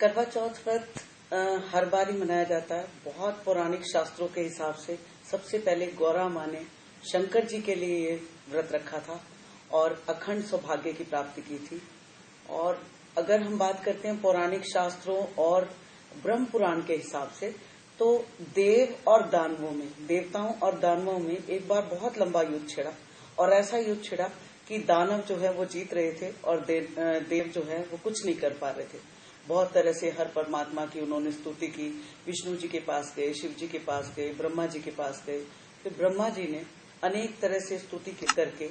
करवा चौथ व्रत हर बार ही मनाया जाता है। बहुत पौराणिक शास्त्रों के हिसाब से सबसे पहले गौरा माँ ने शंकर जी के लिए ये व्रत रखा था और अखंड सौभाग्य की प्राप्ति की थी। और अगर हम बात करते हैं पौराणिक शास्त्रों और ब्रह्म पुराण के हिसाब से, तो देव और दानवों में, देवताओं और दानवों में एक बार बहुत लंबा युद्ध छिड़ा और ऐसा युद्ध छिड़ा कि दानव जो है वो जीत रहे थे और देव जो है वो कुछ नहीं कर पा रहे थे। बहुत तरह से हर परमात्मा की उन्होंने स्तुति की। विष्णु जी के पास गए, शिव जी के पास गए, ब्रह्मा जी के पास गए। फिर ब्रह्मा जी ने अनेक तरह से स्तुति करके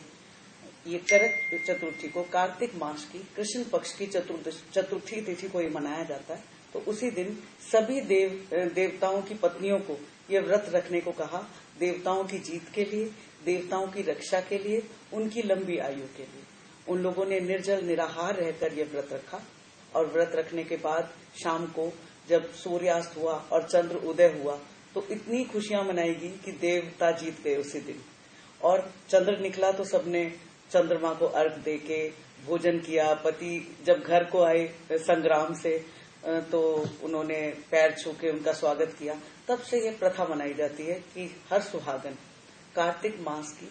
ये करक चतुर्थी को, कार्तिक मास की कृष्ण पक्ष की चतुर्थी तिथि को ये मनाया जाता है। तो उसी दिन सभी देवताओं की पत्नियों को ये व्रत रखने को कहा, देवताओं की जीत के लिए, देवताओं की रक्षा के लिए, उनकी लंबी आयु के लिए। उन लोगों ने निर्जल निराहार रहकर ये व्रत रखा और व्रत रखने के बाद शाम को जब सूर्यास्त हुआ और चंद्र उदय हुआ तो इतनी खुशियां मनाएगी कि देवता जीत गए उसी दिन। और चंद्र निकला तो सबने चंद्रमा को अर्घ देके भोजन किया। पति जब घर को आए संग्राम से तो उन्होंने पैर छू के उनका स्वागत किया। तब से ये प्रथा मनाई जाती है कि हर सुहागन कार्तिक मास की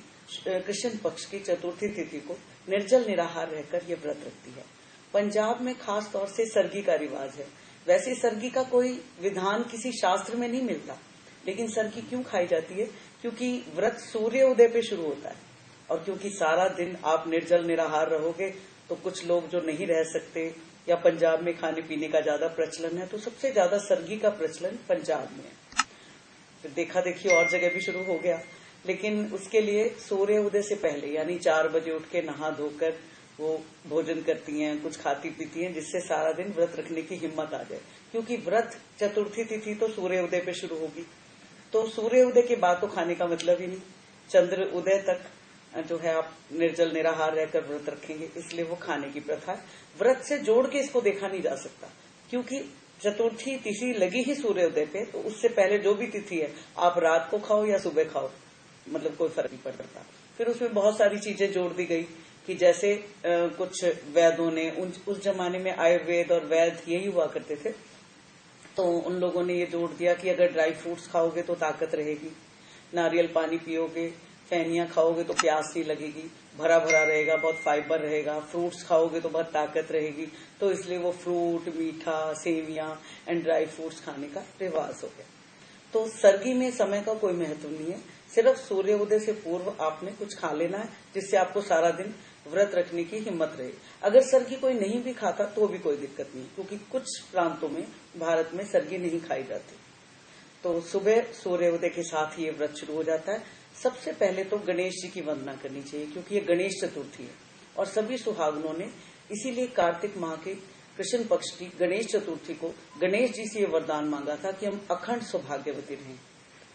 कृष्ण पक्ष की चतुर्थी तिथि को निर्जल निराहार रहकर ये व्रत रखती है। पंजाब में खास तौर से सरगी का रिवाज है। वैसे सरगी का कोई विधान किसी शास्त्र में नहीं मिलता, लेकिन सरगी क्यों खाई जाती है? क्योंकि व्रत सूर्य उदय पे शुरू होता है और क्योंकि सारा दिन आप निर्जल निराहार रहोगे तो कुछ लोग जो नहीं रह सकते, या पंजाब में खाने पीने का ज्यादा प्रचलन है, तो सबसे ज्यादा सरगी का प्रचलन पंजाब में है। फिर देखा देखी और जगह भी शुरू हो गया, लेकिन उसके लिए सूर्य उदय से पहले यानी 4 बजे उठ के नहा धोकर वो भोजन करती हैं, कुछ खाती पीती हैं, जिससे सारा दिन व्रत रखने की हिम्मत आ जाए। क्योंकि व्रत चतुर्थी तिथि तो सूर्य उदय पे शुरू होगी, तो सूर्य उदय के बाद तो खाने का मतलब ही नहीं। चंद्र उदय तक जो है आप निर्जल निराहार रहकर व्रत रखेंगे, इसलिए वो खाने की प्रथा है। व्रत से जोड़ के इसको देखा नहीं जा सकता, क्योंकि चतुर्थी तिथि लगी ही सूर्य उदय पे, तो उससे पहले जो भी तिथि है आप रात को खाओ या सुबह खाओ, मतलब कोई फर्क नहीं पड़ता। फिर उसमें बहुत सारी चीजें जोड़ दी गई कि जैसे कुछ वैद्यों ने, उस जमाने में आयुर्वेद और वैद यही हुआ करते थे, तो उन लोगों ने ये जोड़ दिया कि अगर ड्राई फ्रूट्स खाओगे तो ताकत रहेगी, नारियल पानी पियोगे, फैनियां खाओगे तो प्यास नहीं लगेगी, भरा भरा रहेगा, बहुत फाइबर रहेगा, फ्रूट्स खाओगे तो बहुत ताकत रहेगी। तो इसलिए वो फ्रूट, मीठा, सेवियां एंड ड्राई फ्रूट्स खाने का रिवाज हो गया। तो सरगी में समय का कोई महत्व नहीं है, सिर्फ सूर्य उदय से पूर्व आपने कुछ खा लेना है, जिससे आपको सारा दिन व्रत रखने की हिम्मत रहे। अगर सरगी कोई नहीं भी खाता तो भी कोई दिक्कत नहीं, क्योंकि कुछ प्रांतों में भारत में सरगी नहीं खाई जाती। तो सुबह सूर्य उदय के साथ ही ये व्रत शुरू हो जाता है। सबसे पहले तो गणेश जी की वंदना करनी चाहिए, क्योंकि ये गणेश चतुर्थी है और सभी सुहागनों ने इसीलिए कार्तिक माह के कृष्ण पक्ष की गणेश चतुर्थी को गणेश जी से ये वरदान मांगा था कि हम अखंड सौभाग्यवती रहें,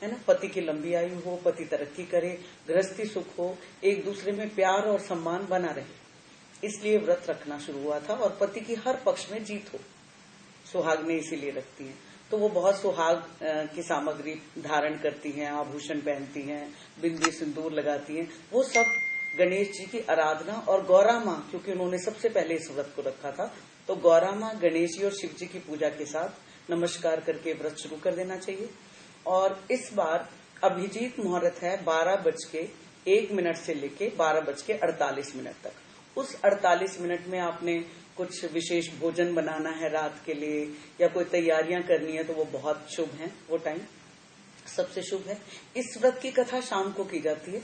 है ना, पति की लंबी आयु हो, पति तरक्की करे, गृहस्थी सुख हो, एक दूसरे में प्यार और सम्मान बना रहे। इसलिए व्रत रखना शुरू हुआ था और पति की हर पक्ष में जीत हो, सुहागनें इसीलिए रखती हैं। तो वो बहुत सुहाग की सामग्री धारण करती हैं, आभूषण पहनती हैं, बिंदी सिंदूर लगाती हैं। वो सब गणेश जी की आराधना और गौरा माँ, क्योंकि उन्होंने सबसे पहले इस व्रत को रखा था, तो गौरा माँ, गणेश जी और शिव जी की पूजा के साथ नमस्कार करके व्रत शुरू कर देना चाहिए। और इस बार अभिजीत मुहूर्त है 12:01 से लेके 12:48 तक। उस 48 मिनट में आपने कुछ विशेष भोजन बनाना है रात के लिए, या कोई तैयारियां करनी है, तो वो बहुत शुभ है, वो टाइम सबसे शुभ है। इस व्रत की कथा शाम को की जाती है,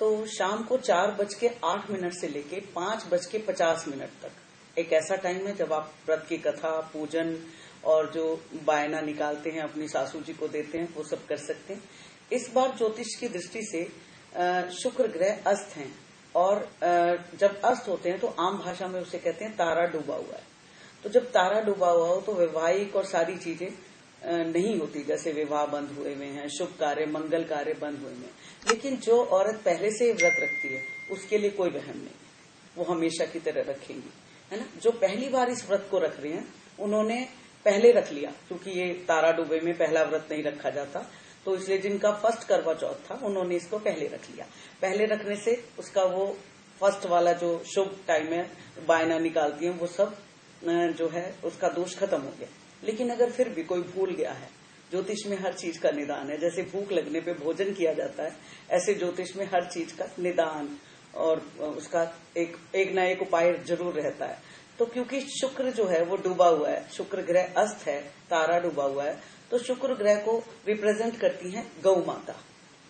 तो शाम को 4:08 से लेके 5:50 तक एक ऐसा टाइम है जब आप व्रत की कथा, पूजन और जो बायना निकालते हैं अपनी सासू जी को देते हैं, वो सब कर सकते हैं। इस बार ज्योतिष की दृष्टि से शुक्र ग्रह अस्त हैं, और जब अस्त होते हैं तो आम भाषा में उसे कहते हैं तारा डूबा हुआ है। तो जब तारा डूबा हुआ हो तो वैवाहिक और सारी चीजें नहीं होती, जैसे विवाह बंद हुए हुए हैं, शुभ कार्य, मंगल कार्य बंद हुए हैं। लेकिन जो औरत पहले से व्रत रखती है उसके लिए कोई वहम नहीं, वो हमेशा की तरह रखेंगी, है ना। जो पहली बार इस व्रत को रख रहे हैं उन्होंने पहले रख लिया, क्योंकि ये तारा डूबे में पहला व्रत नहीं रखा जाता, तो इसलिए जिनका फर्स्ट करवा चौथ था उन्होंने इसको पहले रख लिया। पहले रखने से उसका वो फर्स्ट वाला जो शुभ टाइम है, बायना निकालती है, वो सब जो है उसका दोष खत्म हो गया। लेकिन अगर फिर भी कोई भूल गया है, ज्योतिष में हर चीज का निदान है। जैसे भूख लगने पे भोजन किया जाता है, ऐसे ज्योतिष में हर चीज का निदान और उसका एक ना एक उपाय जरूर रहता है। तो क्योंकि शुक्र जो है वो डूबा हुआ है, शुक्र ग्रह अस्त है, तारा डूबा हुआ है, तो शुक्र ग्रह को रिप्रेजेंट करती है गौ माता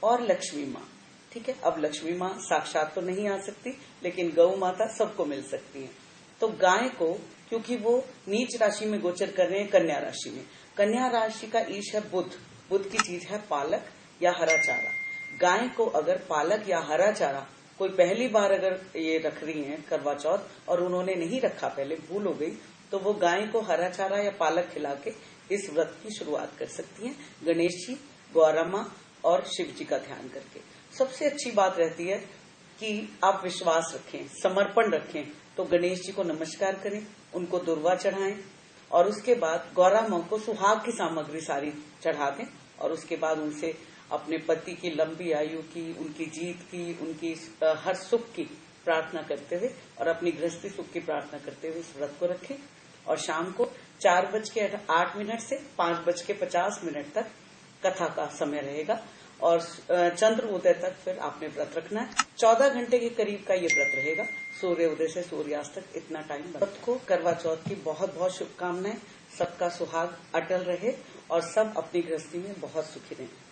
और लक्ष्मी माँ। ठीक है, अब लक्ष्मी माँ साक्षात तो नहीं आ सकती, लेकिन गौ माता सबको मिल सकती है। तो गाय को, क्योंकि वो नीच राशि में गोचर कर रहे हैं, कन्या राशि में, कन्या राशि का ईश है बुध, बुध की चीज है पालक या हरा चारा। गाय को अगर पालक या हरा चारा कोई पहली बार अगर ये रख रही है करवा चौथ और उन्होंने नहीं रखा, पहले भूल हो गई, तो वो गाय को हरा चारा या पालक खिला के इस व्रत की शुरुआत कर सकती हैं, गणेश जी, गौरा माँ और शिव जी का ध्यान करके। सबसे अच्छी बात रहती है कि आप विश्वास रखें, समर्पण रखें, तो गणेश जी को नमस्कार करें, उनको दुर्वा चढ़ाएं और उसके बाद गौरा माँ को सुहाग की सामग्री सारी चढ़ा दें और उसके बाद उनसे अपने पति की लंबी आयु की, उनकी जीत की, उनकी हर सुख की प्रार्थना करते हुए और अपनी गृहस्थी सुख की प्रार्थना करते हुए इस व्रत को रखें। और शाम को 4:08 से 5:50 तक कथा का समय रहेगा और चंद्र उदय तक फिर आपने व्रत रखना है। 14 घंटे के करीब का ये व्रत रहेगा, सूर्य उदय से सूर्यास्त तक इतना टाइम। व्रत को करवा चौथ की बहुत बहुत शुभकामनाएं। सबका सुहाग अटल रहे और सब अपनी गृहस्थी में बहुत सुखी रहें।